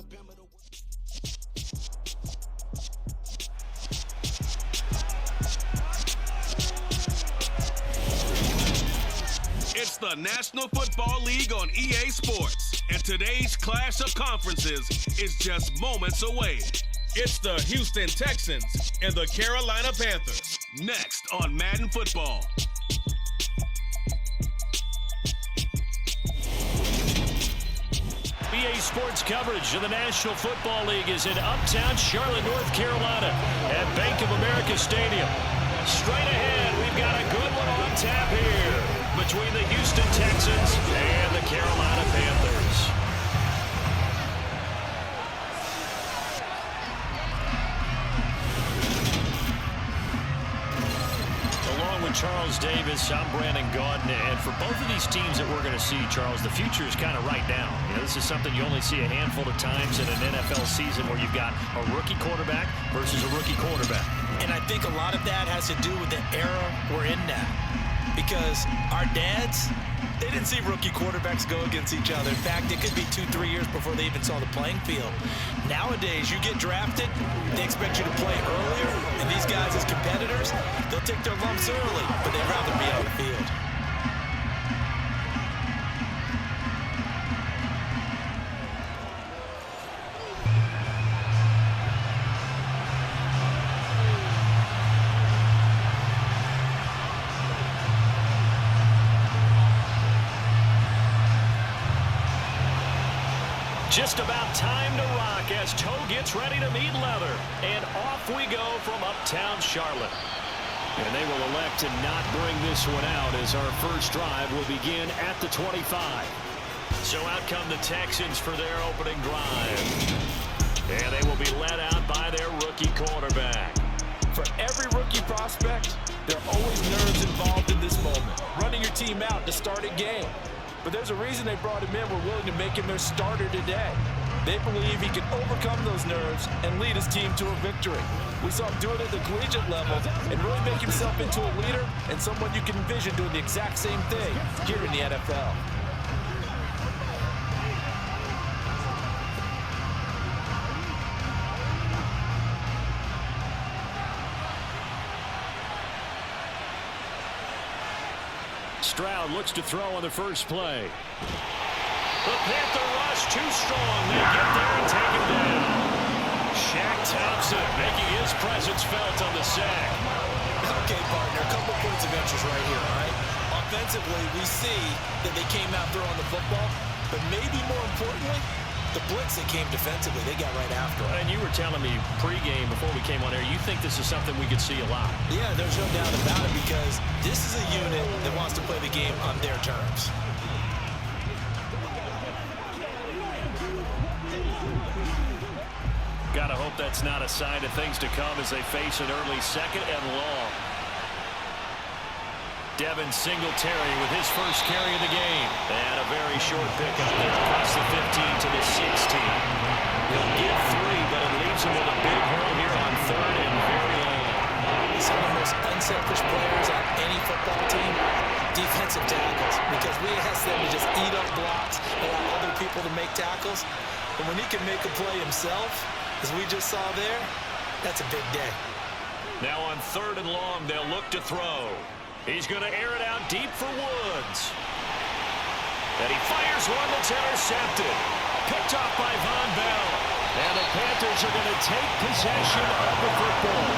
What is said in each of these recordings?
It's the National Football League on EA Sports, and today's clash of conferences is just moments away. It's the Houston Texans and the Carolina Panthers, next on Madden Football. EA Sports coverage of the National Football League is in uptown Charlotte, North Carolina at Bank of America Stadium. Straight ahead, we've got a good one on tap here between the Houston Texans and the Carolina Panthers. Along with Charles Davis, I'm Brandon Gaudin, and for both of these teams that we're going to see, Charles, the future is kind of right now. You know, this is something you only see a handful of times in an NFL season where you've got a rookie quarterback versus a rookie quarterback. And I think a lot of that has to do with the era we're in now. Because our dads, they didn't see rookie quarterbacks go against each other. In fact, it could be 2-3 years before they even saw the playing field. Nowadays, you get drafted, they expect you to play earlier, and these guys as competitors, they'll take their lumps early, but they'd rather be on the field. Just about time to rock as Toe gets ready to meet leather. And off we go from uptown Charlotte. And they will elect to not bring this one out as our first drive will begin at the 25. So out come the Texans for their opening drive. And they will be led out by their rookie quarterback. For every rookie prospect, there are always nerves involved in this moment. Running your team out to start a game. But there's a reason they brought him in. We're willing to make him their starter today. They believe he can overcome those nerves and lead his team to a victory. We saw him do it at the collegiate level and really make himself into a leader and someone you can envision doing the exact same thing here in the NFL. Stroud looks to throw on the first play. The Panther rush too strong. They get there and take him down. Shaq Thompson making his presence felt on the sack. Okay, partner, a couple points of interest right here, all right? Offensively, we see that they came out throwing the football, but maybe more importantly, the blitz that came defensively, they got right after it. And you were telling me pregame before we came on air, you think this is something we could see a lot. Yeah, there's no doubt about it because this is a unit that wants to play the game on their terms. Gotta hope that's not a sign of things to come as they face an early second and long. Devin Singletary with his first carry of the game. And a very short pickup there across the 15 to the 16. He'll get 3, but it leaves him with a big hole here on third and very long. Some of the most unselfish players on any football team, defensive tackles, because we ask them to just eat up blocks, allow other people to make tackles. But when he can make a play himself, as we just saw there, that's a big day. Now on third and long, they'll look to throw. He's going to air it out deep for Woods. And he fires one that's intercepted. Picked off by Von Bell. And the Panthers are going to take possession of the football.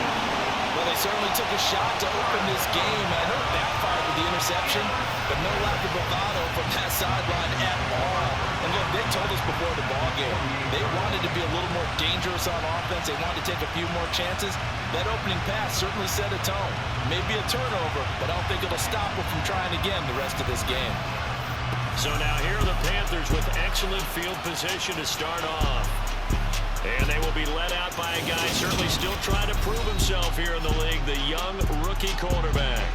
Well, they certainly took a shot to open this game. I know it backfired with the interception, but no lack of bravado from that sideline at all. And look, they told us before the ball game, they wanted to be a little more dangerous on offense. They wanted to take a few more chances. That opening pass certainly set a tone. Maybe a turnover, but I don't think it'll stop them from trying again the rest of this game. So now here are the Panthers with excellent field position to start off. And they will be led out by a guy certainly still trying to prove himself here in the league, the young rookie quarterback.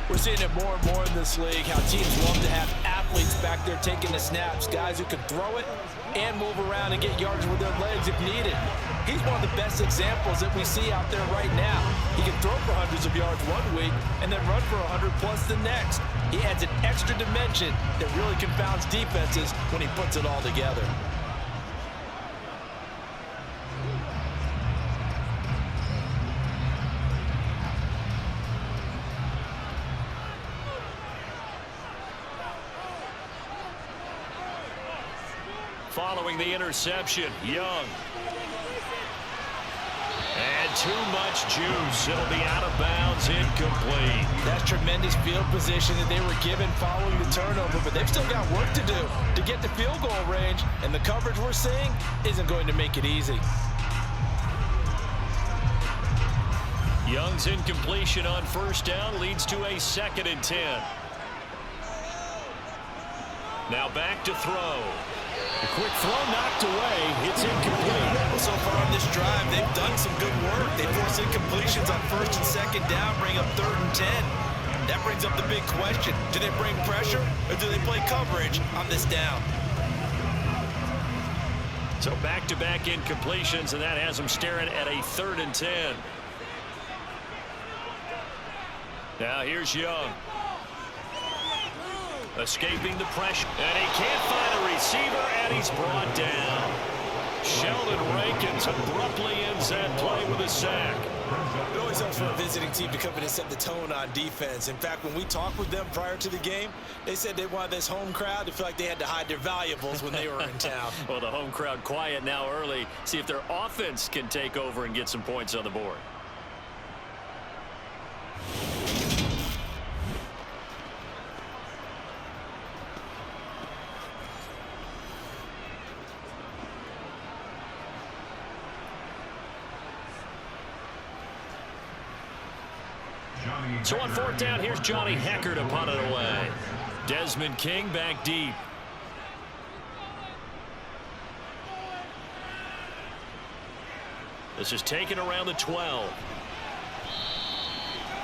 We're seeing it more and more in this league, how teams love to have athletes back there taking the snaps, guys who can throw it and move around and get yards with their legs if needed. He's one of the best examples that we see out there right now. He can throw for hundreds of yards one week and then run for 100+ the next. He adds an extra dimension that really confounds defenses when he puts it all together. following the interception. Young. And too much juice. It'll be out of bounds, incomplete. That's tremendous field position that they were given following the turnover, but they've still got work to do to get to field goal range, and the coverage we're seeing isn't going to make it easy. Young's incompletion on first down leads to a 2nd and 10. Now back to throw. The quick throw knocked away. It's incomplete. Well, so far on this drive, they've done some good work. They force incompletions on 1st and 2nd down, bring up 3rd and 10. That brings up the big question. Do they bring pressure or do they play coverage on this down? So back-to-back incompletions, and that has them staring at a 3rd and 10. Now here's Young. Escaping the pressure, and he can't find a receiver, and he's brought down. Sheldon Rankins abruptly ends that play with a sack. It always helps for a visiting team to come in and set the tone on defense. In fact, when we talked with them prior to the game, they said they wanted this home crowd to feel like they had to hide their valuables when they were in town. Well, the home crowd quiet now early. See if their offense can take over and get some points on the board. So on 4th down, here's Johnny Hecker to punt it away. Desmond King back deep. This is taken around the 12.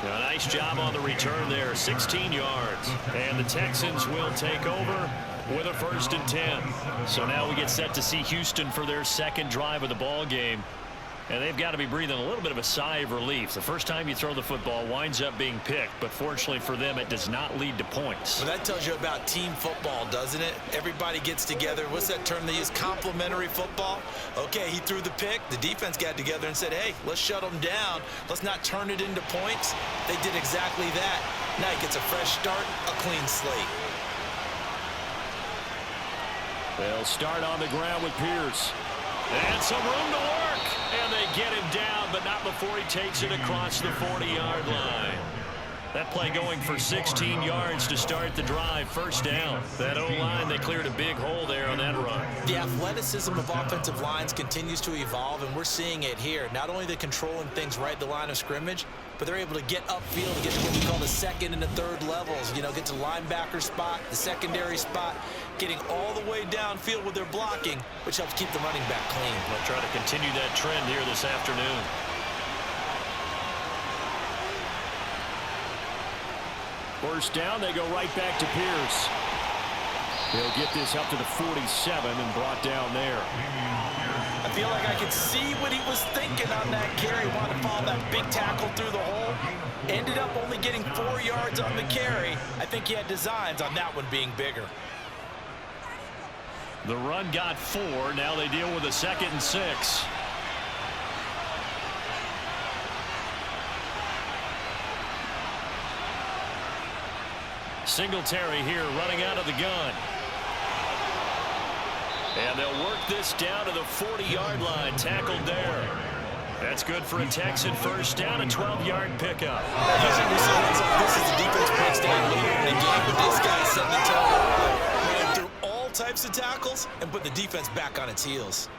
A nice job on the return there, 16 yards. And the Texans will take over with a 1st and 10. So now we get set to see Houston for their 2nd drive of the ball game. And they've got to be breathing a little bit of a sigh of relief. The first time you throw the football winds up being picked, but fortunately for them, it does not lead to points. Well, that tells you about team football, doesn't it? Everybody gets together. What's that term they use? Complementary football. Okay, he threw the pick. The defense got together and said, hey, let's shut them down. Let's not turn it into points. They did exactly that. Now he gets a fresh start, a clean slate. They'll start on the ground with Pierce. And some room to work. And they get him down, but not before he takes it across the 40-yard line. That play going for 16 yards to start the drive. 1st down. That O-line, they cleared a big hole there on that run. The athleticism of offensive lines continues to evolve, and we're seeing it here. Not only they're controlling things right at the line of scrimmage, but they're able to get upfield to get to what we call the 2nd and the 3rd levels. You know, get to linebacker spot, the secondary spot, getting all the way downfield with their blocking, which helps keep the running back clean. They'll try to continue that trend here this afternoon. First down, they go right back to Pierce. He'll get this up to the 47 and brought down there. I feel like I could see what he was thinking on that carry. Wanted to follow that big tackle through the hole. Ended up only getting 4 yards on the carry. I think he had designs on that one being bigger. The run got 4. Now they deal with a 2nd and 6. Singletary here running out of the gun. And they'll work this down to the 40-yard line. Tackled there. That's good for a Texan first down, a 12-yard pickup. Usually we say this is the defense breaks down later in the game, but this guy's setting the tone early. Ran through all types of tackles and put the defense back on its heels.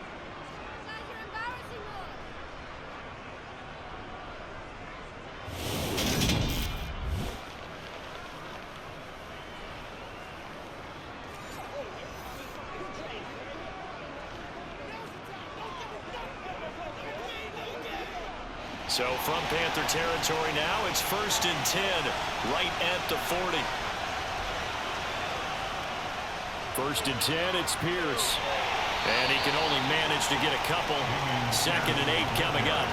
So from Panther territory now, it's 1st and 10, right at the 40. 1st and 10, it's Pierce. And he can only manage to get a couple. 2nd and 8 coming up.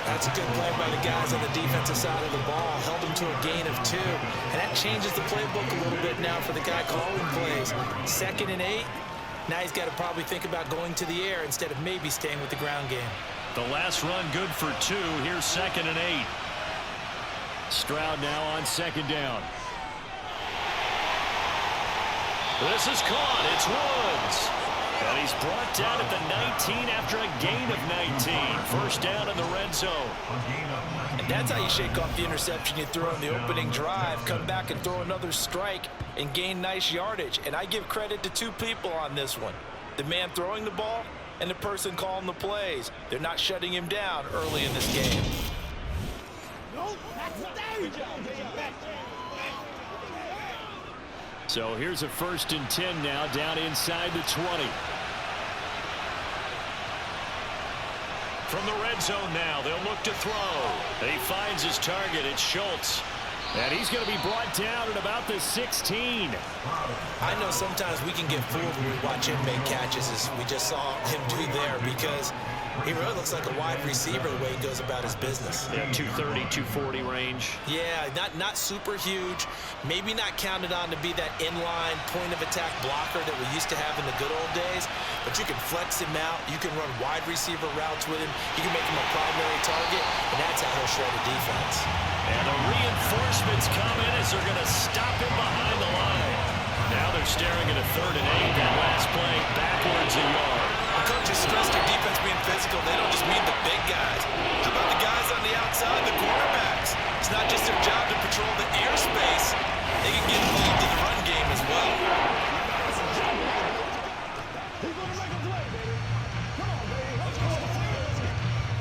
That's a good play by the guys on the defensive side of the ball. Held him to a gain of 2. And that changes the playbook a little bit now for the guy calling plays. 2nd and 8. Now he's got to probably think about going to the air instead of maybe staying with the ground game. The last run good for 2. Here's 2nd and 8. Stroud now on 2nd down. This is caught. It's Woods. And he's brought down at the 19 after a gain of 19. First down in the red zone. And that's how you shake off the interception you throw in the opening drive, come back and throw another strike and gain nice yardage. And I give credit to two people on this one. The man throwing the ball and the person calling the plays. They're not shutting him down early in this game. So here's a 1st and 10 now, down inside the 20. From the red zone now, they'll look to throw. He finds his target. It's Schultz. And he's going to be brought down at about the 16. I know sometimes we can get fooled when we watch him make catches, as we just saw him do there, because he really looks like a wide receiver the way he goes about his business. Yeah, 230, 240 range. Yeah, not super huge. Maybe not counted on to be that inline point-of-attack blocker that we used to have in the good old days, but you can flex him out. You can run wide receiver routes with him. You can make him a primary target, and that's how he'll shred a defense. And the reinforcements come in as they're going to stop him behind the line. Now they're staring at a 3rd and 8. That last play backwards a yard. When coaches stress their defense being physical, they don't just mean the big guys. How about the guys on the outside, the quarterbacks? It's not just their job to patrol the airspace. They can get involved in the run game as well.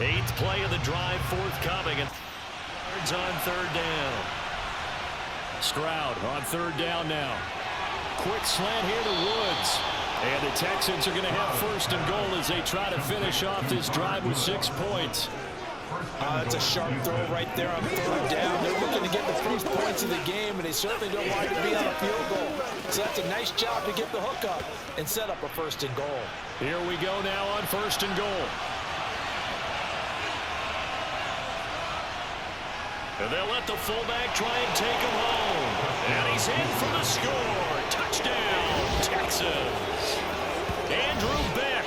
8th play of the drive forthcoming. And on 3rd down. Stroud on 3rd down now. Quick slant here to Woods. And the Texans are going to have 1st and goal as they try to finish off this drive with 6 points. That's a sharp throw right there on 3rd down. They're looking to get the first points of the game, and they certainly don't want to be on a field goal. So that's a nice job to get the hook up and set up a 1st and goal. Here we go now on 1st and goal. And they'll let the fullback try and take him home. And he's in for the score. Touchdown, Texans. Andrew Beck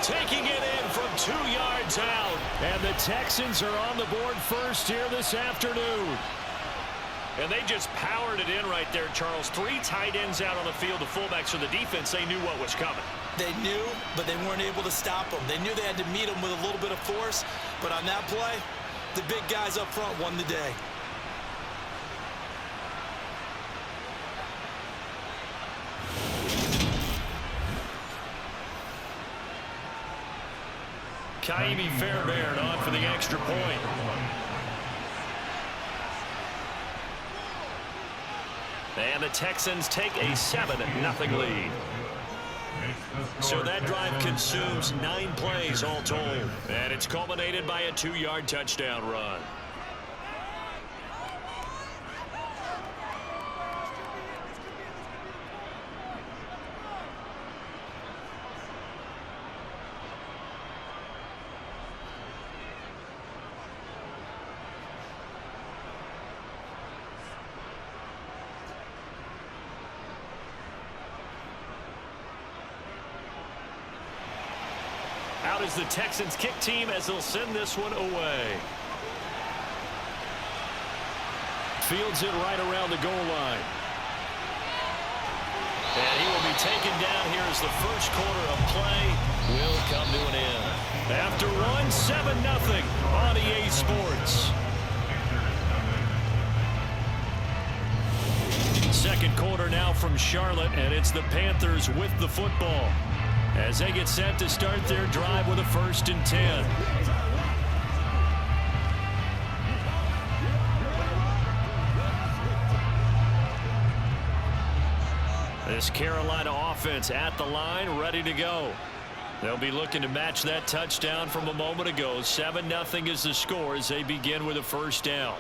taking it in from 2 yards out. And the Texans are on the board first here this afternoon. And they just powered it in right there, Charles. 3 tight ends out on the field. The fullbacks for the defense, they knew what was coming. They knew, but they weren't able to stop them. They knew they had to meet them with a little bit of force. But on that play, the big guys up front won the day. Kaimi Fairbairn on for the extra point. And the Texans take a 7-0 lead. So that drive consumes 9 plays all told. And it's culminated by a 2-yard touchdown run. Out is the Texans kick team as they'll send this one away. Fields it right around the goal line. And he will be taken down here as the first quarter of play will come to an end. After one, 7-0 on EA Sports. Second quarter now from Charlotte, and it's the Panthers with the football as they get set to start their drive with a 1st and 10. This Carolina offense at the line, ready to go. They'll be looking to match that touchdown from a moment ago. 7-0 is the score as they begin with a 1st down.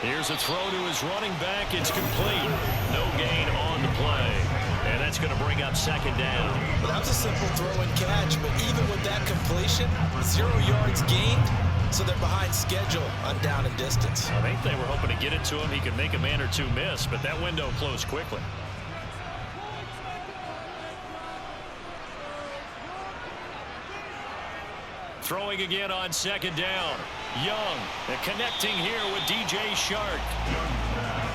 Here's a throw to his running back. It's complete. No gain on the play. And that's going to bring up 2nd down. Well, that was a simple throw and catch, but even with that completion, 0 yards gained, so they're behind schedule on down and distance. I think they were hoping to get it to him. He could make a man or two miss, but that window closed quickly. Throwing again on 2nd down. Young and connecting here with DJ Shark.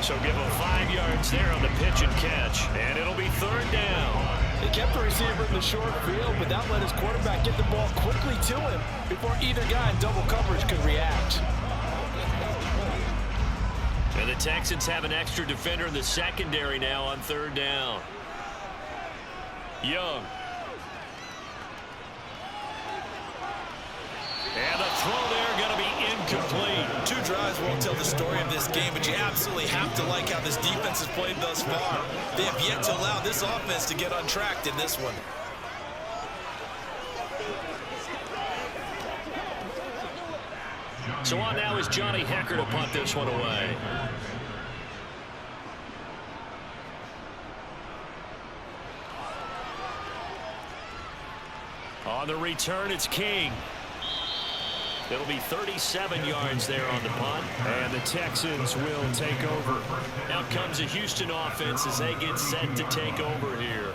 So give him 5 yards there on the pitch and catch. And it'll be 3rd down. He kept the receiver in the short field, but that let his quarterback get the ball quickly to him before either guy in double coverage could react. And the Texans have an extra defender in the secondary now on third down. Young. And the throw there going to be incomplete. 2 drives won't tell the story of this game, but you absolutely have to like how this defense has played thus far. They have yet to allow this offense to get untracked in this one. So on now is Johnny Hecker to punt this one away. On the return, it's King. It'll be 37 yards there on the punt. And the Texans will take over. Now comes the Houston offense as they get set to take over here.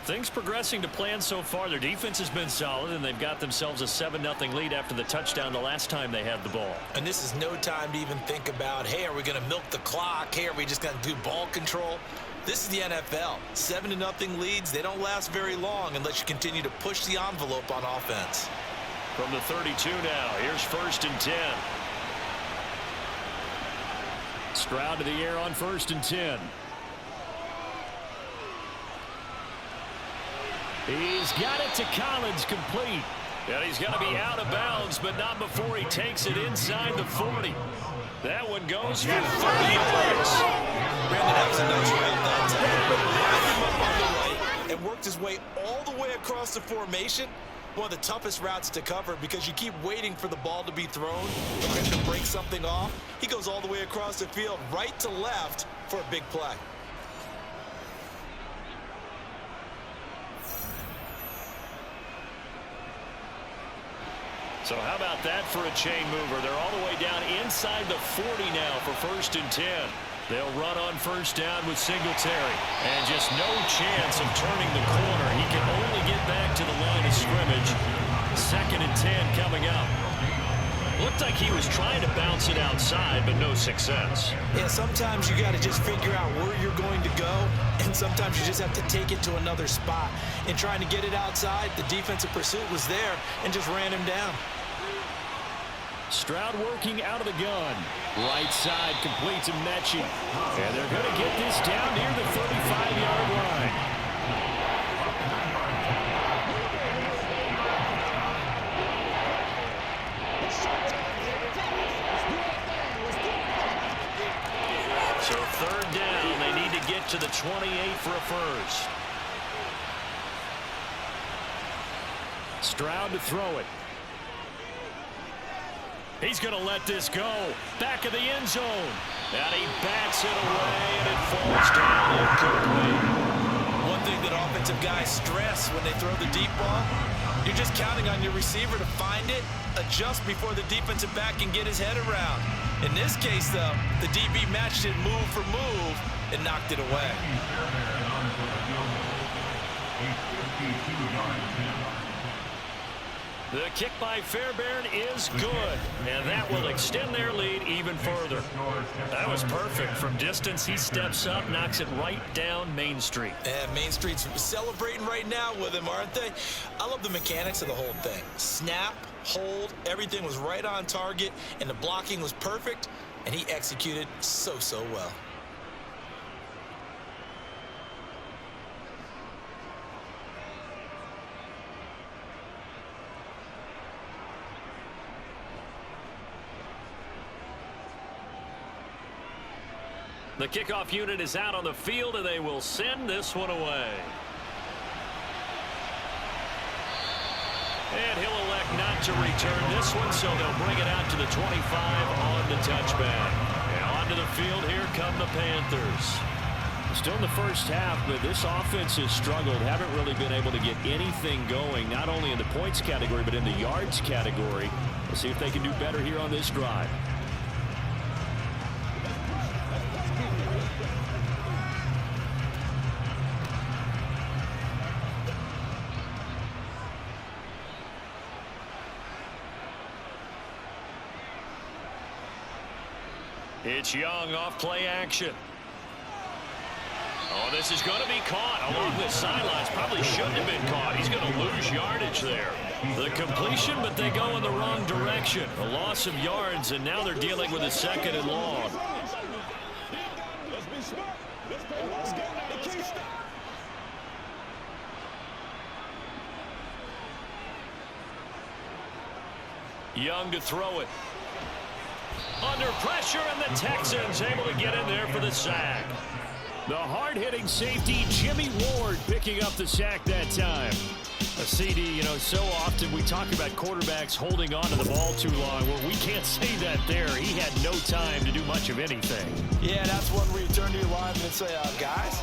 Things progressing to plan so far. Their defense has been solid, and they've got themselves a 7-0 lead after the touchdown the last time they had the ball. And this is no time to even think about, hey, are we going to milk the clock? Hey, are we just going to do ball control? This is the NFL. 7-0 leads, they don't last very long unless you continue to push the envelope on offense. From the 32 now, here's 1st and 10. Stroud to the air on 1st and 10. He's got it to Collins, complete. And he's going to be out of bounds, but not before he takes it inside the 40. That one goes for 30 yards. Brandon, that was a nice route that time. Him up on the right and worked his way all the way across the formation. One of the toughest routes to cover because you keep waiting for the ball to be thrown or him to break something off. He goes all the way across the field, right to left, for a big play. So how about that for a chain mover? They're all the way down inside the 40 now for 1st and 10. They'll run on 1st down with Singletary. And just no chance of turning the corner. He can only get back to the line of scrimmage. 2nd and 10 coming up. Looked like he was trying to bounce it outside, but no success. Yeah, sometimes you got to just figure out where you're going to go, and sometimes you just have to take it to another spot. In trying to get it outside, the defensive pursuit was there and just ran him down. Stroud working out of the gun. Right side complete to Mechie. And they're going to get this down near the 35-yard line. So 3rd down, they need to get to the 28 for a first. Stroud to throw it. He's going to let this go. Back of the end zone. And he bats it away, and it falls down incomplete. One thing that offensive guys stress when they throw the deep ball, you're just counting on your receiver to find it, adjust before the defensive back can get his head around. In this case, though, the DB matched it move for move and knocked it away. The kick by Fairbairn is good, and that will extend their lead even further. That was perfect. From distance, he steps up, knocks it right down Main Street. And Main Street's celebrating right now with him, aren't they? I love the mechanics of the whole thing. Snap, hold, everything was right on target, and the blocking was perfect, and he executed so well. The kickoff unit is out on the field, and they will send this one away. And he'll elect not to return this one, so they'll bring it out to the 25 on the touchback. And onto the field, here come the Panthers. Still in the first half, but this offense has struggled. Haven't really been able to get anything going, not only in the points category, but in the yards category. We'll see if they can do better here on this drive. It's Young off play action. Oh, this is going to be caught along the sidelines. Probably shouldn't have been caught. He's going to lose yardage there. The completion, but they go in the wrong direction. A loss of yards, and now they're dealing with a 2nd and long. Young to throw it. Under pressure, and the Texans able to get in there for the sack. The hard-hitting safety, Jimmy Ward, picking up the sack that time. A CD, you know, so often we talk about quarterbacks holding on to the ball too long. Well, we can't say that there. He had no time to do much of anything. Yeah, that's one where you turn to your lineman and say, guys,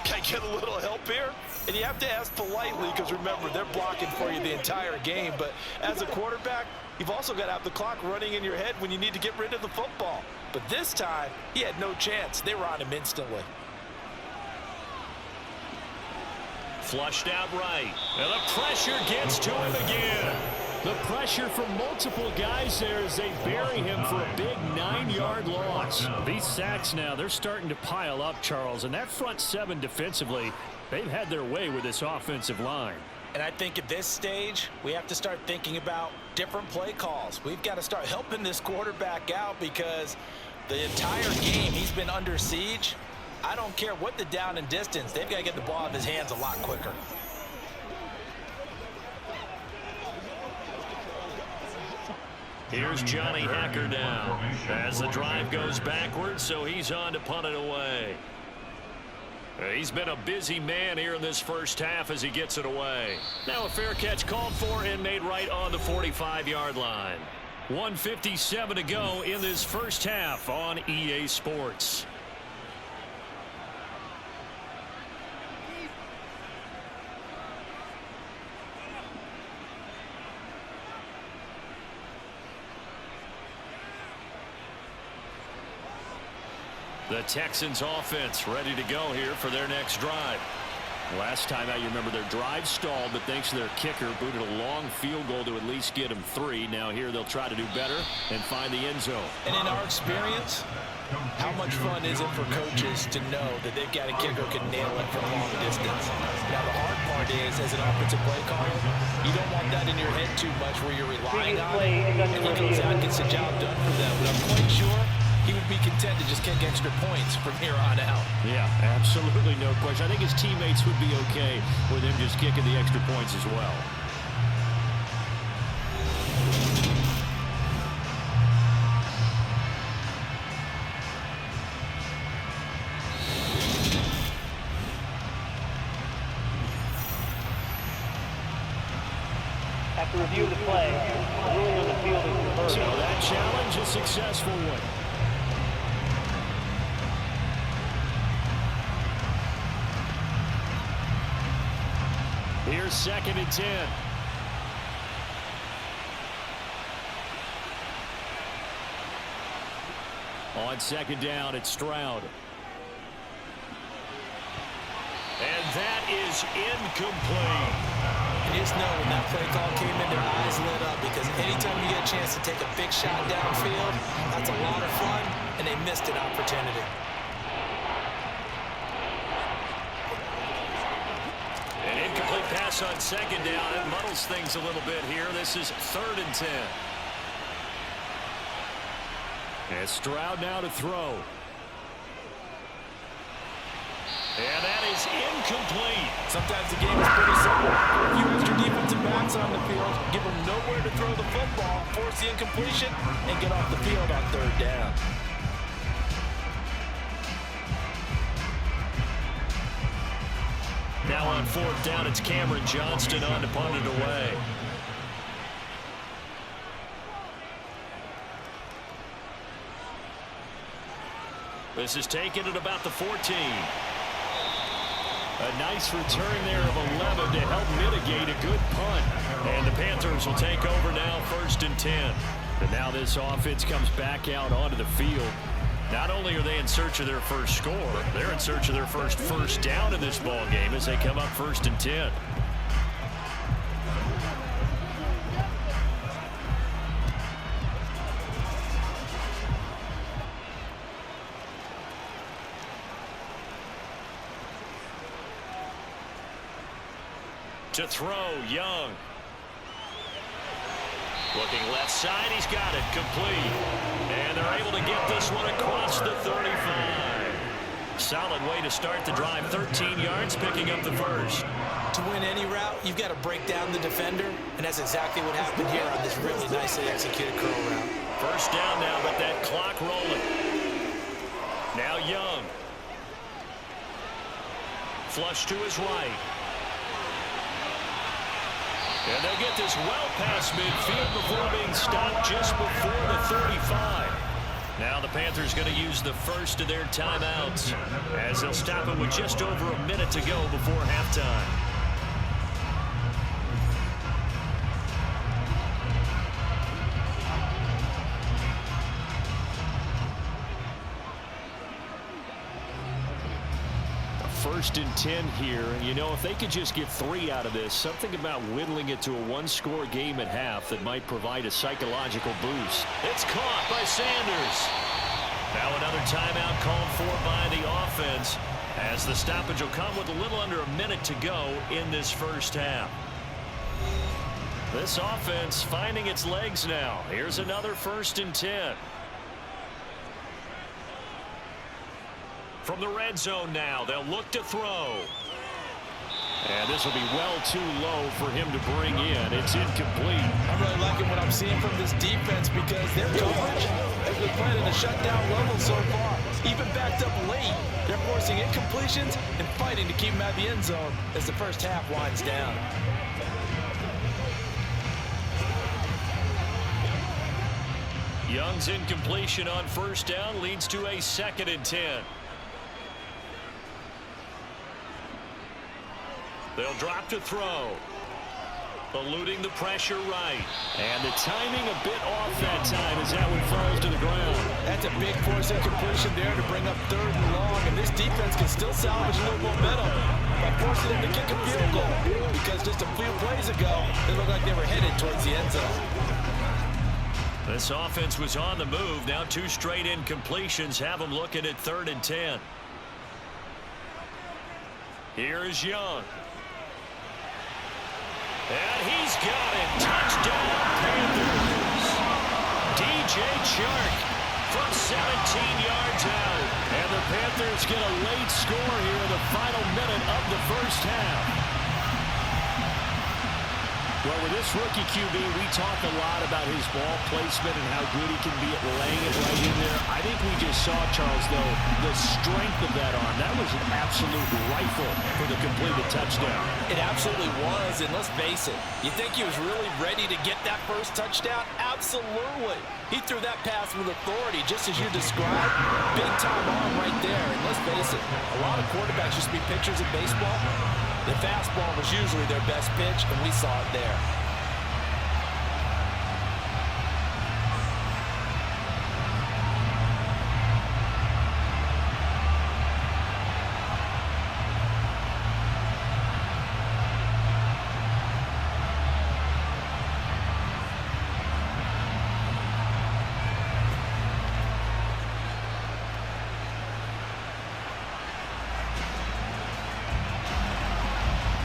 can I get a little help here? And you have to ask politely because, remember, they're blocking for you the entire game. But as a quarterback, you've also got to have the clock running in your head when you need to get rid of the football. But this time, he had no chance. They were on him instantly. Flushed out right. And the pressure gets to him again. The pressure from multiple guys there as they bury him for a big 9-yard loss. These sacks now, they're starting to pile up, Charles. And that front 7 defensively, they've had their way with this offensive line. And I think at this stage, we have to start thinking about different play calls. We've got to start helping this quarterback out because the entire game he's been under siege. I don't care what the down and distance. They've got to get the ball out of his hands a lot quicker. Here's Johnny Hacker now as the drive goes backwards, so he's on to punt it away. He's been a busy man here in this first half as he gets it away. Now a fair catch called for and made right on the 45-yard line. 1:57 to go in this first half on EA Sports. The Texans offense ready to go here for their next drive. Last time out, you remember their drive stalled, but thanks to their kicker, booted a long field goal to at least get them 3. Now here they'll try to do better and find the end zone. And in our experience, how much fun is it for coaches to know that they've got a kicker who can nail it from long distance? Now the hard part is, as an offensive play caller, you don't want that in your head too much where you're relying on it. And he goes out and gets the job done for them. But I'm quite sure he would be content to just kick extra points from here on out. Yeah, absolutely no question. I think his teammates would be okay with him just kicking the extra points as well. After review of the play, the ruling on the field is reversed. So that challenge, a successful one. Here's 2nd and 10. On 2nd down, it's Stroud. And that is incomplete. You just know when that play call came in, their eyes lit up because anytime you get a chance to take a big shot downfield, that's a lot of fun, and they missed an opportunity. An incomplete pass on 2nd down. It muddles things a little bit here. This is 3rd and 10. And Stroud now to throw. And that is incomplete. Sometimes the game is pretty simple. A few extra defensive backs on the field, give them nowhere to throw the football, force the incompletion, and get off the field on 3rd down. Now on 4th down, it's Cameron Johnston on to punt it away. This is taken at about the 14. A nice return there of 11 to help mitigate a good punt. And the Panthers will take over now, 1st and 10. And now this offense comes back out onto the field. Not only are they in search of their first score, they're in search of their first down in this ball game as they come up 1st and 10. To throw, Young. Looking left side, he's got it, complete. And they're able to get this one across the 35. Solid way to start the drive, 13 yards, picking up the first. To win any route, you've got to break down the defender, and that's exactly what happened here on this really nicely executed curl route. First down now with that clock rolling. Now Young. Flush to his right. And they'll get this well past midfield before being stopped just before the 35. Now the Panthers going to use the first of their timeouts as they'll stop it with just over a minute to go before halftime. First and 10 here, and you know, if they could just get 3 out of this, something about whittling it to a one-score game at half that might provide a psychological boost. It's caught by Sanders. Now another timeout called for by the offense as the stoppage will come with a little under a minute to go in this first half. This offense finding its legs now. Here's another first and 10. From the red zone now, they'll look to throw. And this will be well too low for him to bring in. It's incomplete. I'm really liking what I'm seeing from this defense because their coverage has been playing at a shutdown level so far. Even backed up late, they're forcing incompletions and fighting to keep them out of the end zone as the first half winds down. Young's incompletion on first down leads to a 2nd and 10. They'll drop to throw. Eluding the pressure right. And the timing a bit off that time as that one falls to the ground. That's a big force incompletion there to bring up 3rd and long, and this defense can still salvage a little momentum by forcing them to kick a field goal because just a few plays ago, they looked like they were headed towards the end zone. This offense was on the move. Now 2 straight incompletions have them looking at 3rd and 10. Here is Young. And he's got it. Touchdown, Panthers. DJ Chark from 17 yards out. And the Panthers get a late score here in the final minute of the first half. Well, with this rookie QB, we talk a lot about his ball placement and how good he can be at laying it right in there. I think we just saw, Charles, though, the strength of that arm. That was an absolute rifle for the completed touchdown. It absolutely was, and let's face it, you think he was really ready to get that first touchdown? Absolutely. He threw that pass with authority, just as you described. Big-time arm right there, and let's face it, a lot of quarterbacks used to be pitchers in baseball. The fastball was usually their best pitch, and we saw it there.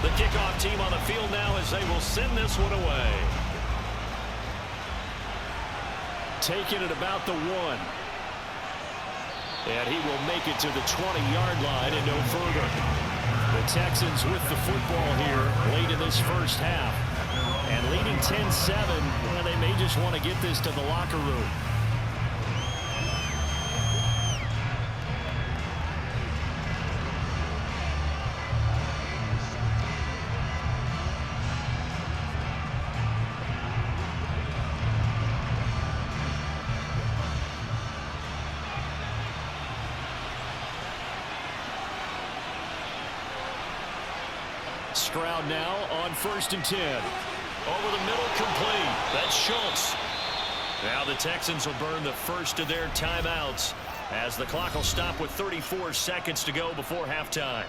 The kickoff team on the field now as they will send this one away. Taking it about the 1. And he will make it to the 20-yard line and no further. The Texans with the football here late in this first half. And leading 10-7, well, they may just want to get this to the locker room. Stroud now on 1st and 10. Over the middle, complete. That's Schultz. Now the Texans will burn the first of their timeouts as the clock will stop with 34 seconds to go before halftime.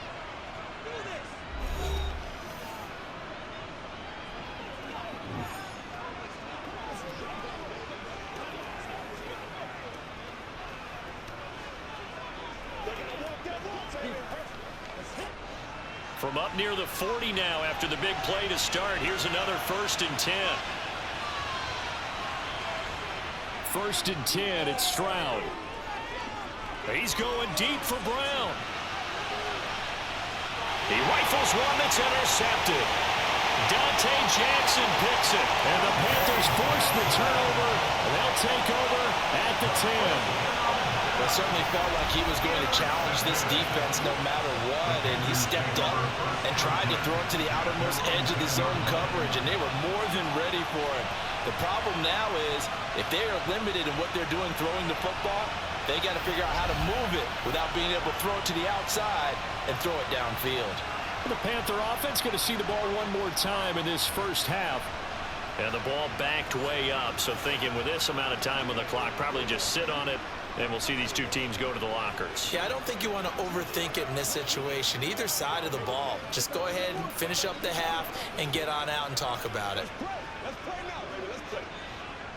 From From up near the 40 now after the big play to start. Here's another 1st and 10. 1st and 10, it's Stroud. He's going deep for Brown. He rifles one that's intercepted. Dante Jackson picks it, and the Panthers force the turnover. They'll take over at the 10. It certainly felt like he was going to challenge this defense no matter what, and he stepped up and tried to throw it to the outermost edge of the zone coverage, and they were more than ready for him. The problem now is if they are limited in what they're doing throwing the football, they got to figure out how to move it without being able to throw it to the outside and throw it downfield. The Panther offense going to see the ball one more time in this first half. And the ball backed way up, so thinking with this amount of time on the clock, probably just sit on it, and we'll see these two teams go to the lockers. Yeah, I don't think you want to overthink it in this situation. Either side of the ball. Just go ahead and finish up the half and get on out and talk about it.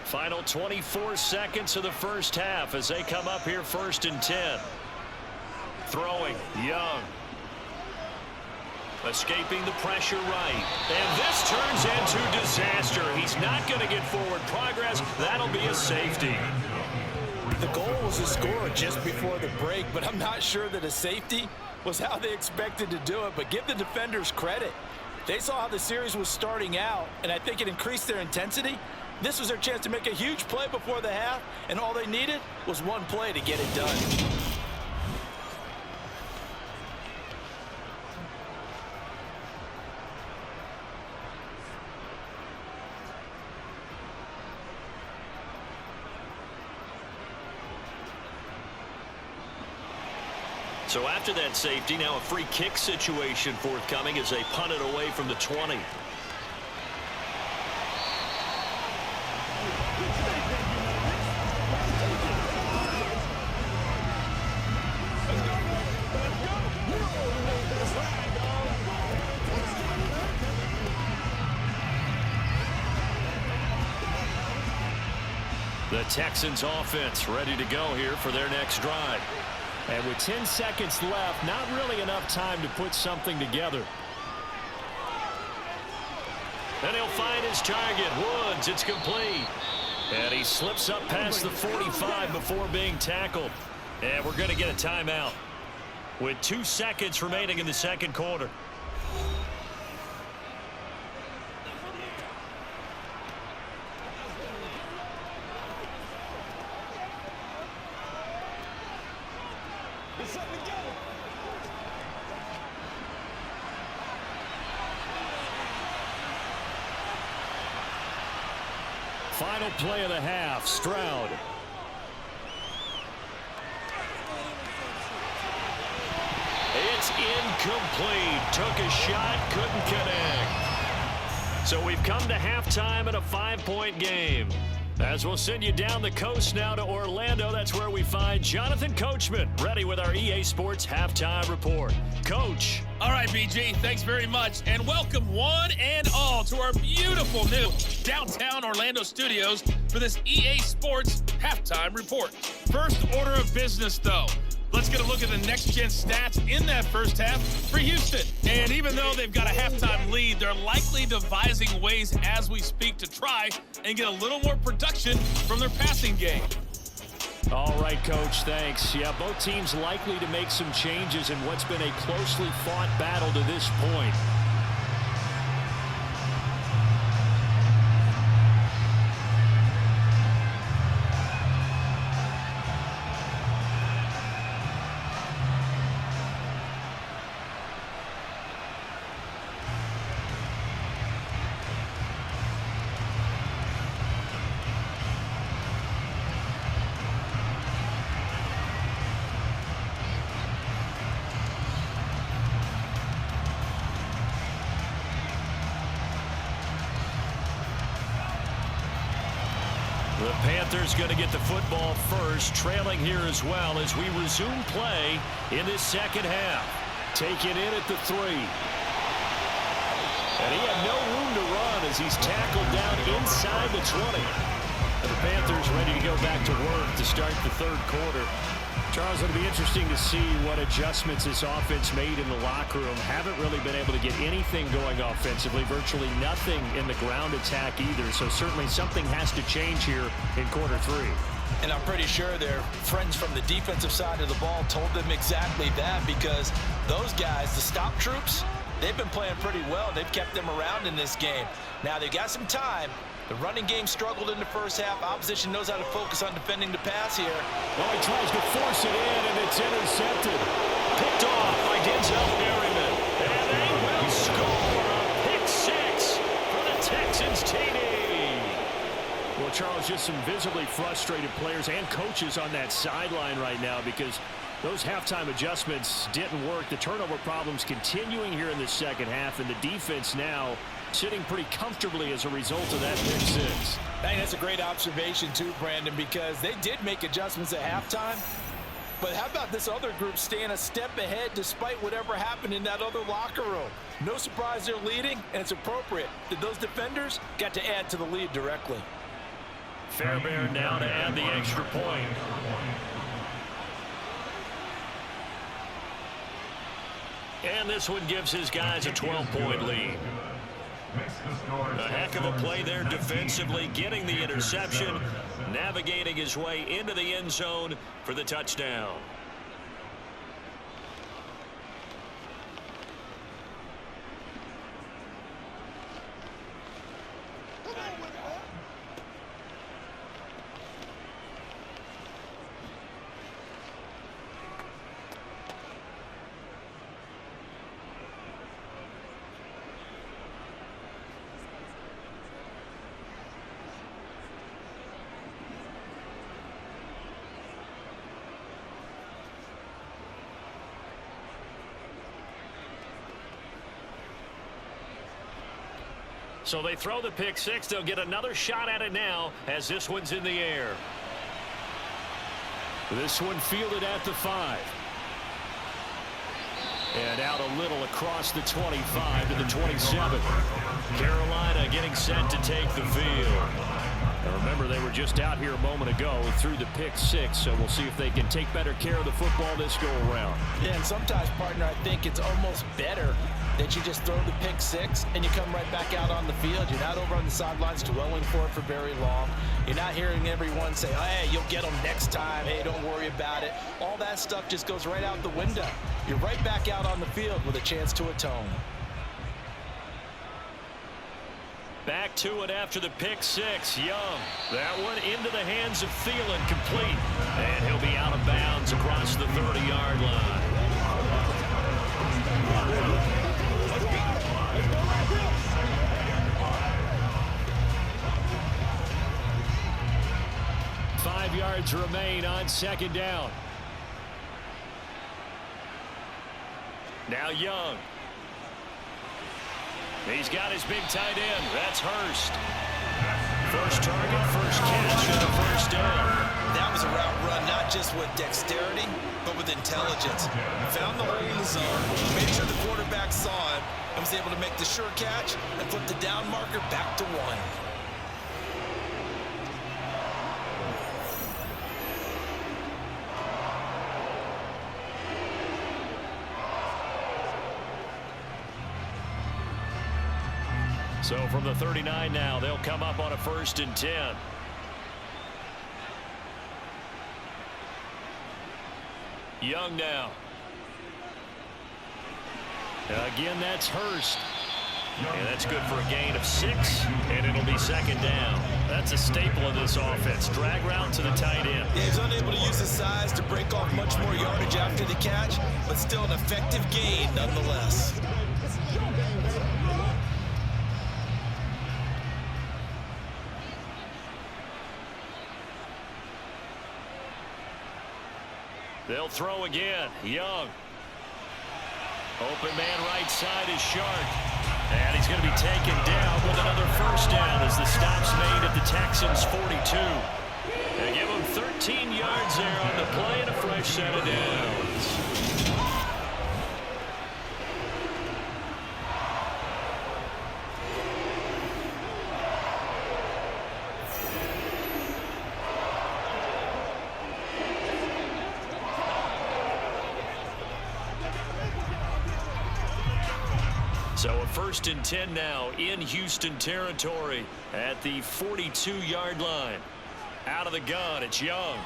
Final 24 seconds of the first half as they come up here 1st and 10. Throwing, Young. Escaping the pressure right. And this turns into disaster. He's not going to get forward progress. That'll be a safety. The goal was to score just before the break, but I'm not sure that a safety was how they expected to do it. But give the defenders credit. They saw how the series was starting out, and I think it increased their intensity. This was their chance to make a huge play before the half, and all they needed was one play to get it done. So after that safety, now a free kick situation forthcoming as they punt it away from the 20. The Texans offense ready to go here for their next drive. And with 10 seconds left, not really enough time to put something together. And he'll find his target. Woods, it's complete. And he slips up past the 45 before being tackled. And we're going to get a timeout with 2 seconds remaining in the second quarter. Final play of the half, Stroud. It's incomplete. Took a shot, couldn't connect. So we've come to halftime in a 5-point game. As we'll send you down the coast now to Orlando, that's where we find Jonathan Coachman, ready with our EA Sports Halftime Report. Coach. All right, BG, thanks very much. And welcome one and all to our beautiful new downtown Orlando studios for this EA Sports Halftime Report. First order of business, though. Let's get a look at the next-gen stats in that first half for Houston. And even though they've got a halftime lead, they're likely devising ways as we speak to try and get a little more production from their passing game. All right, Coach, thanks. Yeah, both teams likely to make some changes in what's been a closely fought battle to this point. The Panthers going to get the football first, trailing here as well as we resume play in this second half. Taken in at the 3. And he had no room to run as he's tackled down inside the 20. And the Panthers ready to go back to work to start the third quarter. Charles, it'll be interesting to see what adjustments this offense made in the locker room. Haven't really been able to get anything going offensively, virtually nothing in the ground attack either. So certainly something has to change here in quarter three. And I'm pretty sure their friends from the defensive side of the ball told them exactly that, because those guys, the stop troops, they've been playing pretty well. They've kept them around in this game. Now they've got some time. The running game struggled in the first half. Opposition knows how to focus on defending the pass here. Well, he tries to force it in, and it's intercepted. Picked off by Denzel Merriman. And they will score a pick six for the Texans TD. Well, Charles, just some visibly frustrated players and coaches on that sideline right now because those halftime adjustments didn't work. The turnover problems continuing here in the second half, and the defense now sitting pretty comfortably as a result of that pick six. I think that's a great observation too, Brandon, because they did make adjustments at halftime. But how about this other group staying a step ahead despite whatever happened in that other locker room? No surprise they're leading, and it's appropriate that those defenders got to add to the lead directly. Fairbairn now to add the extra point. And this one gives his guys a 12-point lead. A heck of a play there defensively, getting the interception, navigating his way into the end zone for the touchdown. So they throw the pick six. They'll get another shot at it now as this one's in the air. This one fielded at the 5. And out a little across the 25 to the 27. Carolina getting set to take the field. And remember, they were just out here a moment ago through the pick six, so we'll see if they can take better care of the football this go around. Yeah, and sometimes, partner, I think it's almost better that you just throw the pick six and you come right back out on the field. You're not over on the sidelines dwelling for it for very long. You're not hearing everyone say, oh, hey, you'll get them next time. Hey, don't worry about it. All that stuff just goes right out the window. You're right back out on the field with a chance to atone. Back to it after the pick six. Young. That one into the hands of Thielen, complete. And he'll be out of bounds across the 30-yard line. 5 yards remain on second down. Now Young. He's got his big tight end. That's Hurst. First target, first catch, and a first down. That was a route run, not just with dexterity, but with intelligence. Found the hole in the zone, made sure the quarterback saw it, and was able to make the sure catch and flip the down marker back to 1. So from the 39 now, they'll come up on a 1st and 10. Young now. Again, that's Hurst. And that's good for a gain of 6, and it'll be second down. That's a staple of this offense. Drag route to the tight end. Yeah, he's unable to use his size to break off much more yardage after the catch, but still an effective gain nonetheless. They'll throw again. Young. Open man right side is Shark. And he's going to be taken down with another first down as the stop's made at the Texans' 42. They give him 13 yards there on the play and a fresh set of downs. So a 1st and 10 now in Houston territory at the 42-yard line. Out of the gun, it's Young.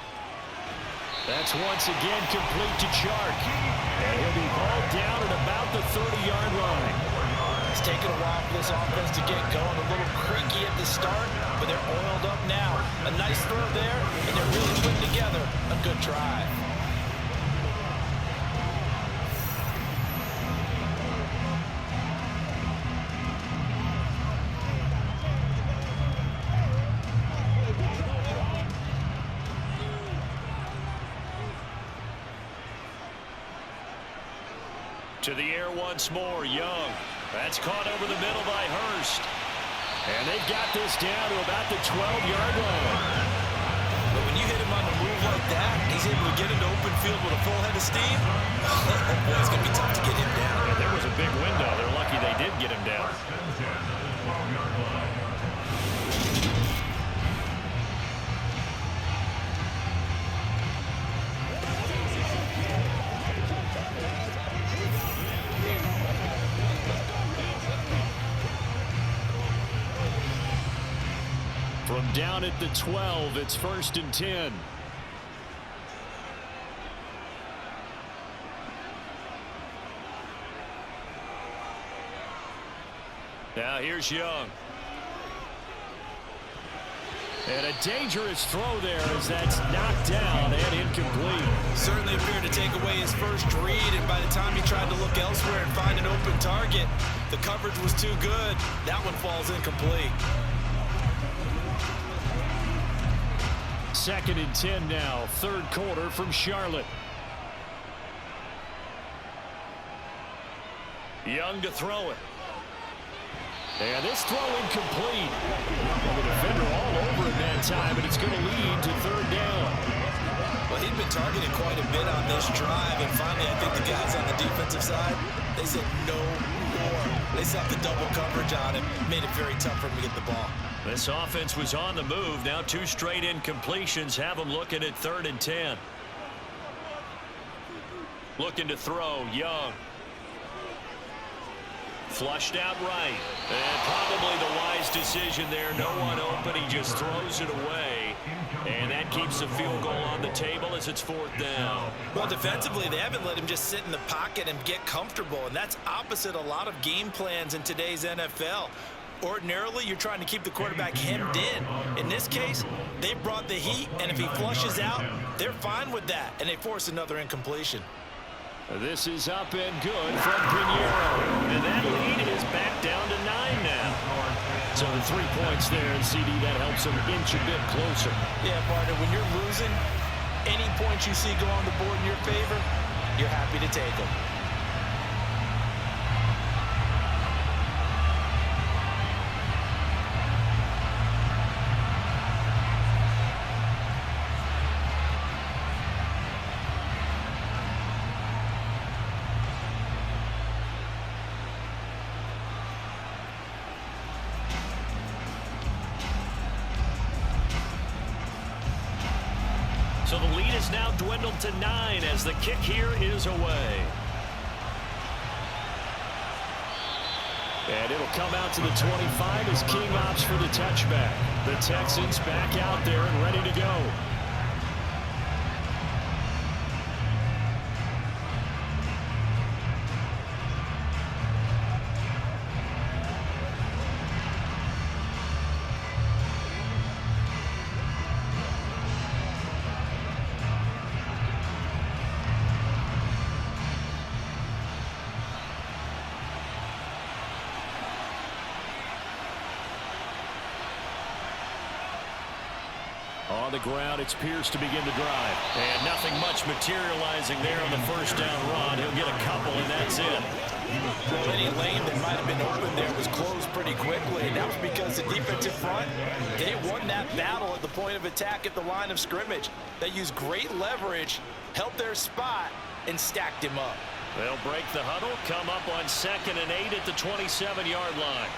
That's once again complete to Chark. And he'll be hauled down at about the 30-yard line. It's taken a while for this offense to get going. A little creaky at the start, but they're oiled up now. A nice throw there, and they're really putting together a good drive. To the air once more, Young. That's caught over the middle by Hurst. And they've got this down to about the 12-yard line. But when you hit him on the move like that, he's able to get into open field with a full head of steam. Oh, boy, it's going to be tough to get him down. Yeah, there was a big window. They're lucky they did get him down. From down at the 12, it's 1st and 10. Now here's Young. And a dangerous throw there as that's knocked down and incomplete. Certainly appeared to take away his first read, and by the time he tried to look elsewhere and find an open target, the coverage was too good. That one falls incomplete. 2nd and 10 now, 3rd quarter from Charlotte. Young to throw it. And this throw incomplete. Well, the defender all over it that time, and it's going to lead to 3rd down. Well, he'd been targeted quite a bit on this drive, and finally I think the guys on the defensive side, they said no more. They set the double coverage on him, made it very tough for him to get the ball. This offense was on the move. Now 2 straight incompletions have them looking at 3rd and 10. Looking to throw, Young. Flushed out right. And probably the wise decision there. No one open. He just throws it away. And that keeps the field goal on the table as it's 4th down. Well, defensively, they haven't let him just sit in the pocket and get comfortable. And that's opposite a lot of game plans in today's NFL. Ordinarily, you're trying to keep the quarterback hemmed in. In this case, they brought the heat, and if he flushes out, they're fine with that, and they force another incompletion. This is up and good from Pinheiro. And that lead is back down to 9 now. So the 3 points there, and CD, that helps them inch a bit closer. Yeah, partner, when you're losing, any points you see go on the board in your favor, you're happy to take them. So the lead is now dwindled to 9 as the kick here is away. And it'll come out to the 25 as King opts for the touchback. The Texans back out there and ready to go. On the ground, it's Pierce to begin the drive. And nothing much materializing there on the 1st down run. He'll get a couple, and that's it. Well, any lane that might have been open there was closed pretty quickly. And that was because the defensive front, they won that battle at the point of attack at the line of scrimmage. They used great leverage, held their spot, and stacked him up. They'll break the huddle, come up on 2nd and 8 at the 27-yard line.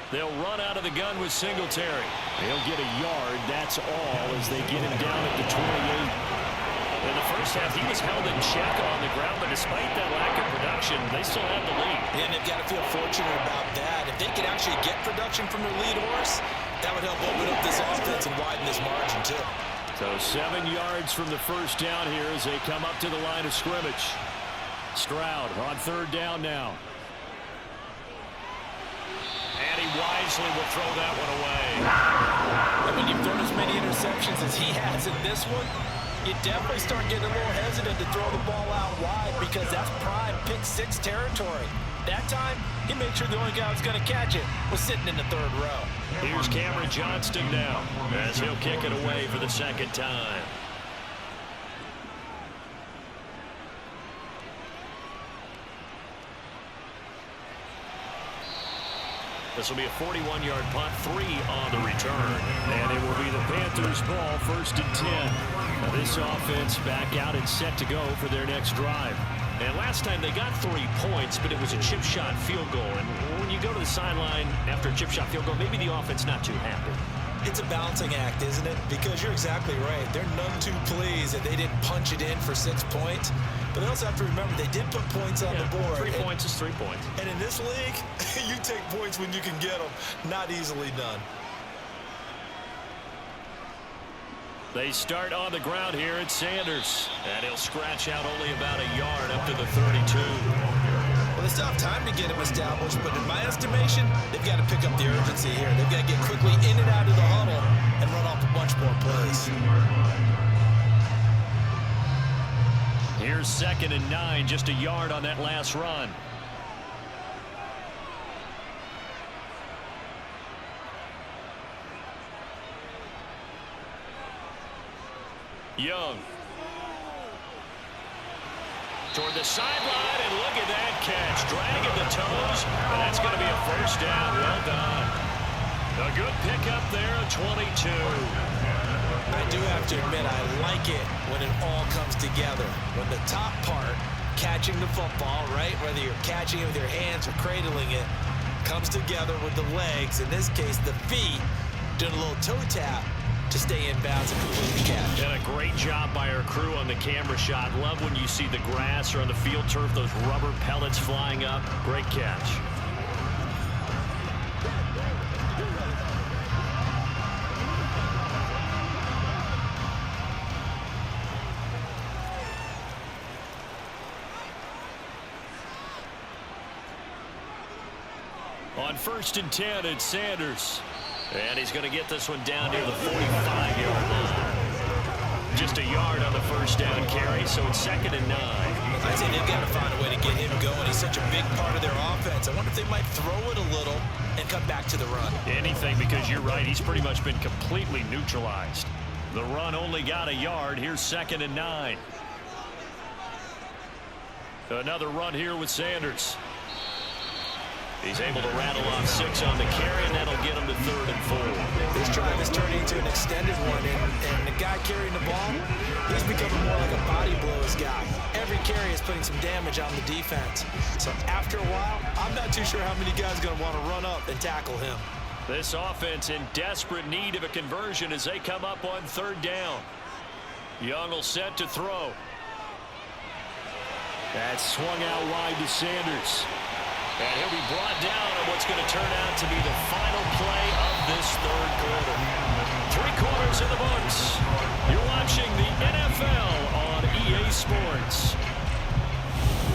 They'll run out of the gun with Singletary. He'll get a yard, that's all, as they get him down at the 28. In the first half, he was held in check on the ground, but despite that lack of production, they still have the lead. And they've got to feel fortunate about that. If they could actually get production from their lead horse, that would help open up this offense and widen this margin, too. So 7 yards from the first down here as they come up to the line of scrimmage. Stroud on third down now. And he wisely will throw that one away. And when you've thrown as many interceptions as he has in this one, you definitely start getting a little hesitant to throw the ball out wide because that's prime pick six territory. That time, he made sure the only guy who was going to catch it was sitting in the third row. Here's Cameron Johnston now as he'll kick it away for the second time. This will be a 41-yard punt, 3 on the return. And it will be the Panthers' ball, 1st and 10. Now this offense back out and set to go for their next drive. And last time they got 3 points, but it was a chip shot field goal. And when you go to the sideline after a chip shot field goal, maybe the offense not too happy. It's a balancing act, isn't it? Because you're exactly right. They're none too pleased that they didn't punch it in for 6 points. But they also have to remember they did put points on the board. 3 points is 3 points. And in this league, you take points when you can get them. Not easily done. They start on the ground here at Sanders. And he'll scratch out only about a yard up to the 32. Well, they still have time to get him established, but in my estimation, they've got to pick up the urgency here. They've got to get quickly in and out of the huddle and run off a bunch more plays. Here's 2nd and 9, just a yard on that last run. Young. Toward the sideline, and look at that catch. Dragging the toes, and that's going to be a 1st down. Well done. A good pickup there, a 22. I do have to admit, I like it when it all comes together. When the top part, catching the football, right, whether you're catching it with your hands or cradling it, comes together with the legs, in this case the feet, doing a little toe tap to stay in bounds and complete the catch. And a great job by our crew on the camera shot. Love when you see the grass or on the field turf, those rubber pellets flying up. Great catch. On 1st and 10, it's Sanders. And he's going to get this one down near the 45-yard line. Just a yard on the 1st down carry, so it's 2nd and 9. I say they've got to find a way to get him going. He's such a big part of their offense. I wonder if they might throw it a little and come back to the run. Anything, because you're right. He's pretty much been completely neutralized. The run only got a yard. Here's 2nd and 9. Another run here with Sanders. He's able to rattle off 6 on the carry, and that'll get him to 3rd and 4. This drive is turning into an extended one, and the guy carrying the ball, he's becoming more like a body blows guy. Every carry is putting some damage on the defense. So after a while, I'm not too sure how many guys are going to want to run up and tackle him. This offense in desperate need of a conversion as they come up on 3rd down. Young will set to throw. That's swung out wide to Sanders. And he'll be brought down on what's going to turn out to be the final play of this 3rd quarter. 3 quarters in the books. You're watching the NFL on EA Sports.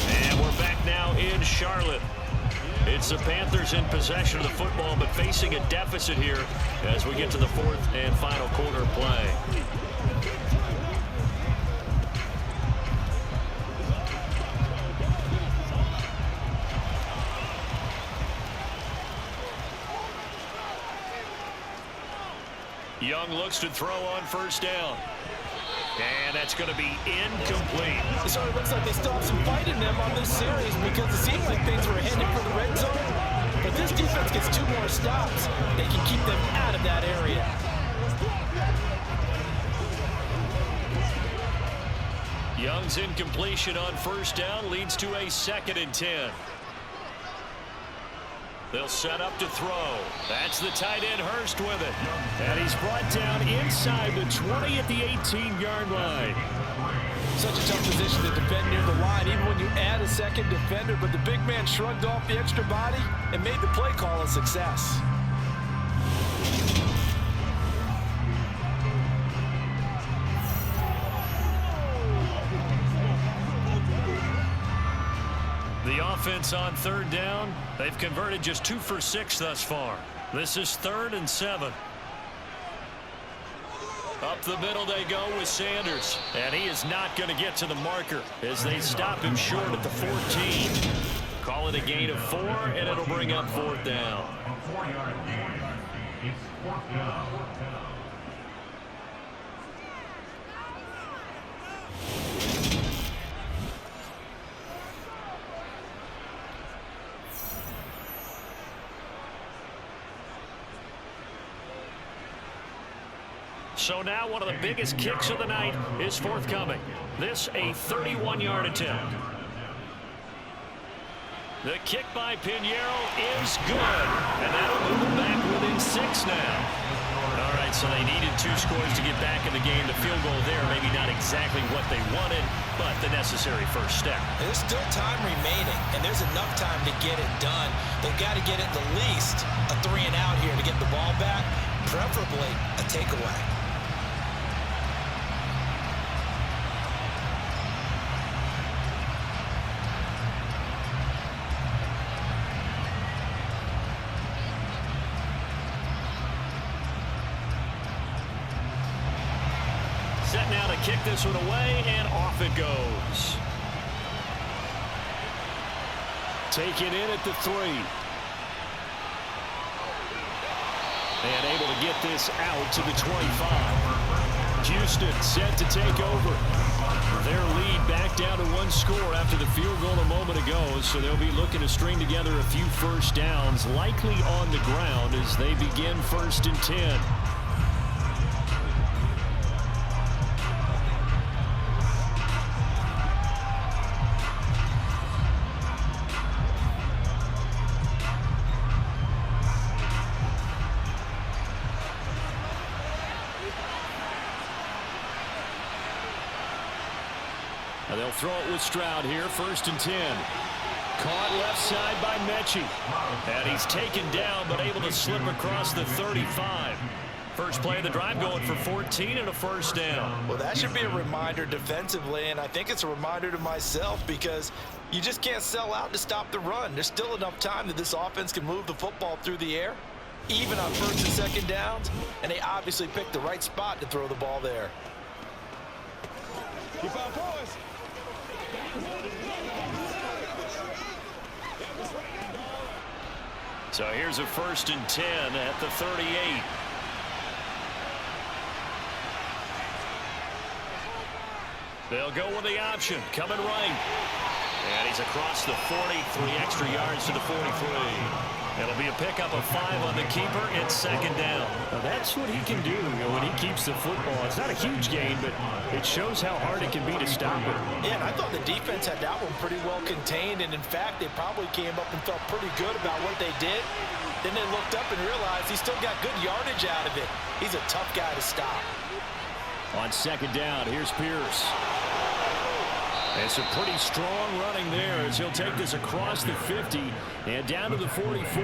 And we're back now in Charlotte. It's the Panthers in possession of the football, but facing a deficit here as we get to the 4th and final quarter play. Young looks to throw on 1st down. And that's going to be incomplete. So it looks like they still have some fight in them on this series because it seemed like things were headed for the red zone. But this defense gets 2 more stops. They can keep them out of that area. Young's incompletion on 1st down leads to a 2nd and 10. They'll set up to throw. That's the tight end, Hurst, with it. And he's brought down inside the 20 at the 18-yard line. such a tough position to defend near the line, even when you add a second defender, but the big man shrugged off the extra body and made the play call a success. The offense on third down, they've converted just 2 for 6 thus far. This is 3rd and 7. Up the middle they go with Sanders. And he is not going to get to the marker as they stop him short at the 14. Call it a gain of 4, and it'll bring up 4th down. So now one of the biggest kicks of the night is forthcoming. This a 31-yard attempt. The kick by Pinheiro is good. And that'll move them back within 6 now. All right, so they needed 2 scores to get back in the game. The field goal there, maybe not exactly what they wanted, but the necessary first step. There's still time remaining, and there's enough time to get it done. They've got to get at the least a 3-and-out here to get the ball back, preferably a takeaway. Set now to kick this one away, and off it goes. Taken in at the 3. And able to get this out to the 25. Houston set to take over. Their lead back down to 1 score after the field goal a moment ago, so they'll be looking to string together a few first downs, likely on the ground as they begin 1st and 10. They'll throw it with Stroud here, 1st and 10. Caught left side by Mechie. And he's taken down, but able to slip across the 35. First play of the drive going for 14 and a first down. Well, that should be a reminder defensively, and I think it's a reminder to myself because you just can't sell out to stop the run. There's still enough time that this offense can move the football through the air, even on 1st and 2nd downs, and they obviously picked the right spot to throw the ball there. Keep on boys. So here's a 1st and 10 at the 38. They'll go with the option, coming right. And he's across the 40, 3 extra yards to the 43. It'll be a pickup of 5 on the keeper. It's 2nd down. Now that's what he can do when he keeps the football. It's not a huge gain, but it shows how hard it can be to stop it. Yeah, and I thought the defense had that one pretty well contained, and in fact, they probably came up and felt pretty good about what they did. Then they looked up and realized he still got good yardage out of it. He's a tough guy to stop. On 2nd down, here's Pierce. It's a pretty strong running there as he'll take this across the 50 and down to the 44.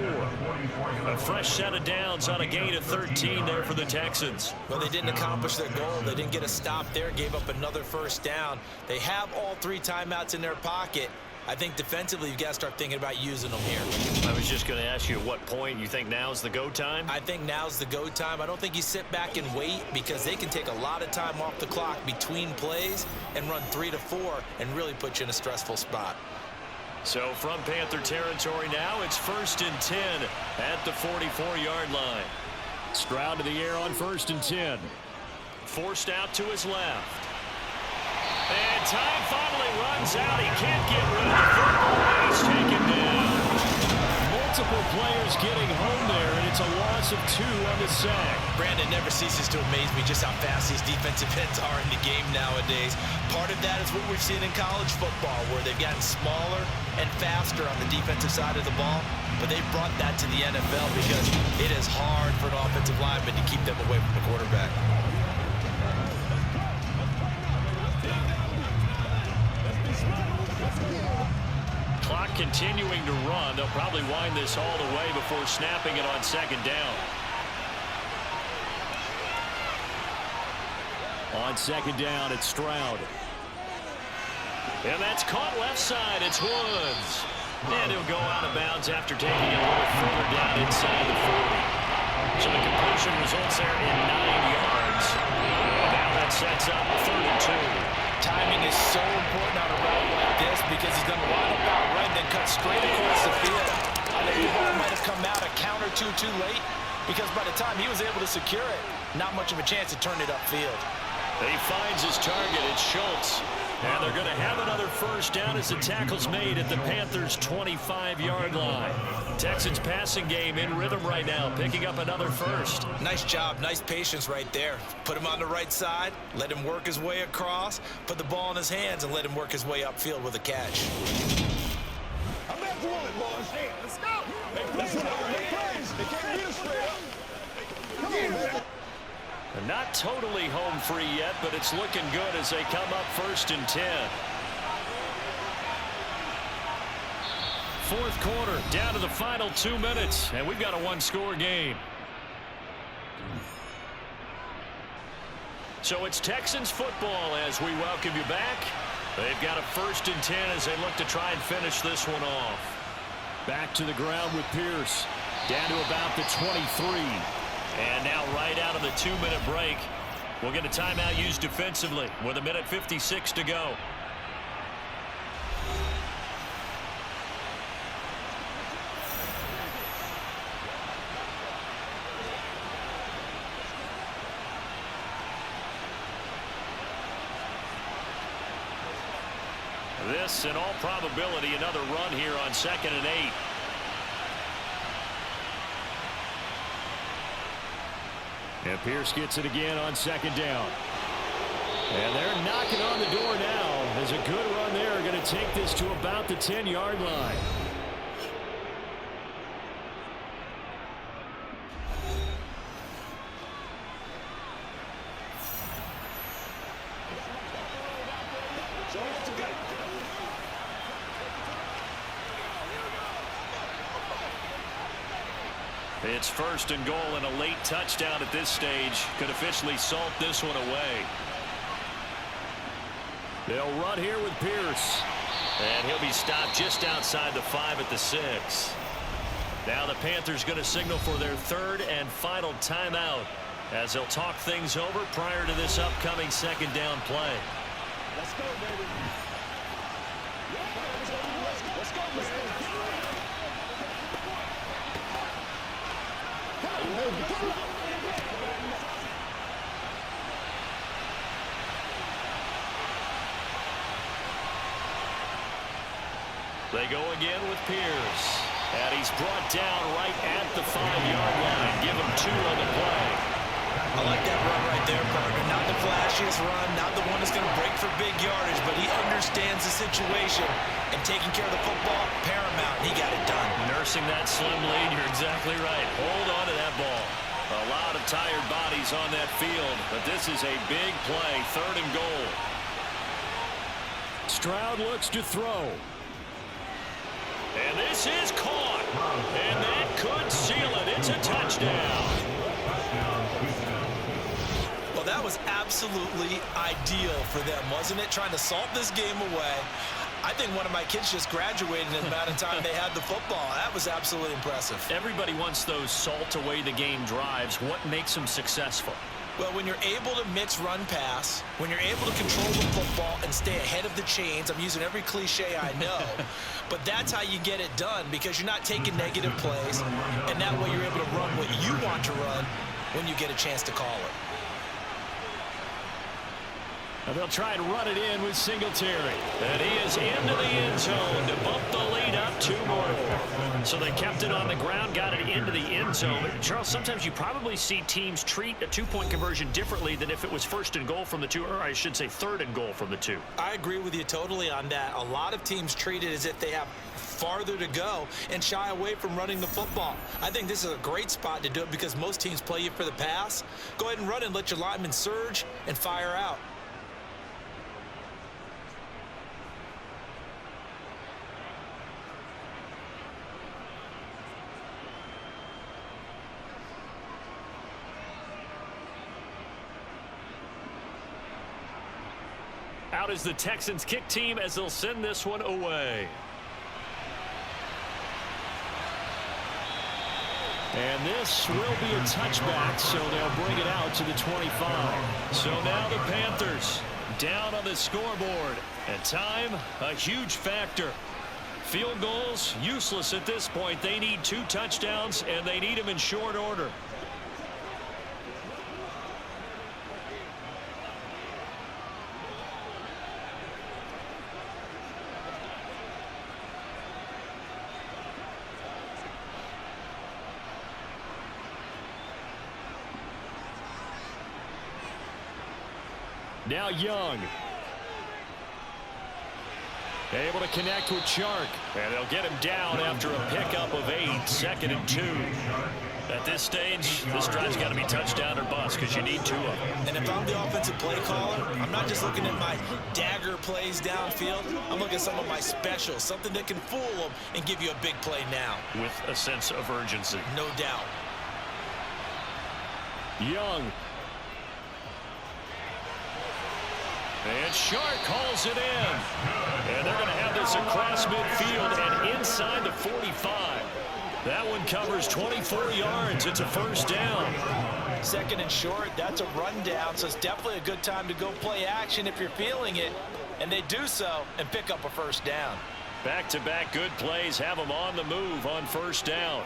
A fresh set of downs on a gain of 13 there for the Texans. Well, they didn't accomplish their goal. They didn't get a stop there, gave up another first down. They have all 3 timeouts in their pocket. I think defensively, you've got to start thinking about using them here. I was just going to ask you at what point you think now's the go time? I think now's the go time. I don't think you sit back and wait because they can take a lot of time off the clock between plays and run 3 to 4 and really put you in a stressful spot. So from Panther territory now, it's 1st and 10 at the 44-yard line. Stroud to the air on 1st and 10. Forced out to his left. And time finally runs out. He can't get rid of the football. He's taken down. Multiple players getting home there, and it's a loss of 2 on the sack. Brandon, never ceases to amaze me just how fast these defensive ends are in the game nowadays. Part of that is what we've seen in college football, where they've gotten smaller and faster on the defensive side of the ball. But they've brought that to the NFL because it is hard for an offensive lineman to keep them away from the quarterback. Clock continuing to run. They'll probably wind this all the way before snapping it on second down. On second down, it's Stroud. And that's caught left side. It's Woods. And he'll go out of bounds after taking it a little further down inside the 40. So the completion results there in 9 yards. And now that sets up 3rd and 2. Timing is so important on a route like this because he's going to line up out right and then cut straight across the field. I think the ball might have come out a count or two too late because by the time he was able to secure it, not much of a chance to turn it upfield. He finds his target. It's Schultz. And they're going to have another first down as the tackle's made at the Panthers' 25-yard line. Texans passing game in rhythm right now, picking up another first. Nice job, nice patience right there. Put him on the right side, let him work his way across, put the ball in his hands, and let him work his way upfield with a catch. I'm back to it, boys. Hey, let's go. They can't beat us straight up. Come on, man. Not totally home free yet, but it's looking good as they come up 1st and 10. 4th quarter, down to the final 2 minutes, and we've got a one-score game. So it's Texans football as we welcome you back. They've got a 1st and 10 as they look to try and finish this one off. Back to the ground with Pierce. Down to about the 23. And now right out of the 2-minute break, we'll get a timeout used defensively with 1:56 to go. This, in all probability, another run here on 2nd and 8. And Pierce gets it again on 2nd down. And they're knocking on the door now. There's a good run there. Going to take this to about the 10-yard line. It's 1st and goal, and a late touchdown at this stage could officially salt this one away. They'll run here with Pierce. And he'll be stopped just outside the 5 at the 6. Now the Panthers going to signal for their 3rd and final timeout as they'll talk things over prior to this upcoming 2nd down play. Let's go, baby. Let's go, man. They go again with Pierce. And he's brought down right at the 5-yard line. Give him 2 on the play. I like that run right there, partner. Not the flashiest run, not the one that's going to break for big yardage, but he understands the situation. And taking care of the football, paramount. He got it done. Nursing that slim lead, you're exactly right. Hold on to that ball. A lot of tired bodies on that field, but this is a big play, 3rd and goal. Stroud looks to throw. And this is caught. And that could seal it. It's a touchdown. Well, that was absolutely ideal for them, wasn't it? Trying to salt this game away. I think one of my kids just graduated in the amount of time they had the football. That was absolutely impressive. Everybody wants those salt away the game drives. What makes them successful? Well, when you're able to mix run pass, when you're able to control the football and stay ahead of the chains, I'm using every cliche I know, but that's how you get it done because you're not taking negative plays, and that way you're able to run what you want to run when you get a chance to call it. And they'll try and run it in with Singletary. And he is into the end zone to bump the lead up 2 more. So they kept it on the ground, got it into the end zone. But Charles, sometimes you probably see teams treat a 2-point conversion differently than if it was 1st and goal from the 2, or I should say 3rd and goal from the 2. I agree with you totally on that. A lot of teams treat it as if they have farther to go and shy away from running the football. I think this is a great spot to do it because most teams play you for the pass. Go ahead and run and let your linemen surge and fire out. Out is the Texans kick team as they'll send this one away. And this will be a touchback, so they'll bring it out to the 25. So now the Panthers down on the scoreboard. And time, a huge factor. Field goals, useless at this point. They need 2 touchdowns, and they need them in short order. Now Young. Able to connect with Chark. And they'll get him down after a pickup of 8. 2nd and 2. At this stage, this drive's got to be touchdown or bust because you need 2 of them. And if I'm the offensive play caller, I'm not just looking at my dagger plays downfield. I'm looking at some of my specials, something that can fool them and give you a big play now. With a sense of urgency. No doubt. Young. And Chark hauls it in. And they're going to have this across midfield and inside the 45. That one covers 24 yards. It's a first down. 2nd and short, that's a rundown, so it's definitely a good time to go play action if you're feeling it. And they do so and pick up a first down. Back-to-back good plays have them on the move on first down.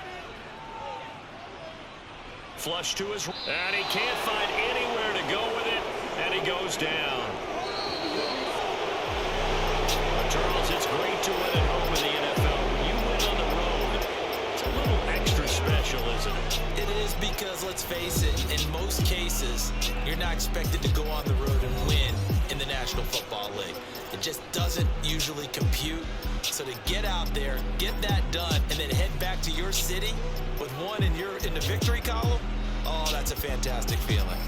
Flush to his... And he can't find anywhere to go with it. And he goes down. Charles, it's great to win at home in the NFL. You win on the road. It's a little extra special, isn't it? It is because, let's face it, in most cases, you're not expected to go on the road and win in the National Football League. It just doesn't usually compute. So to get out there, get that done, and then head back to your city with one in the victory column, oh, that's a fantastic feeling.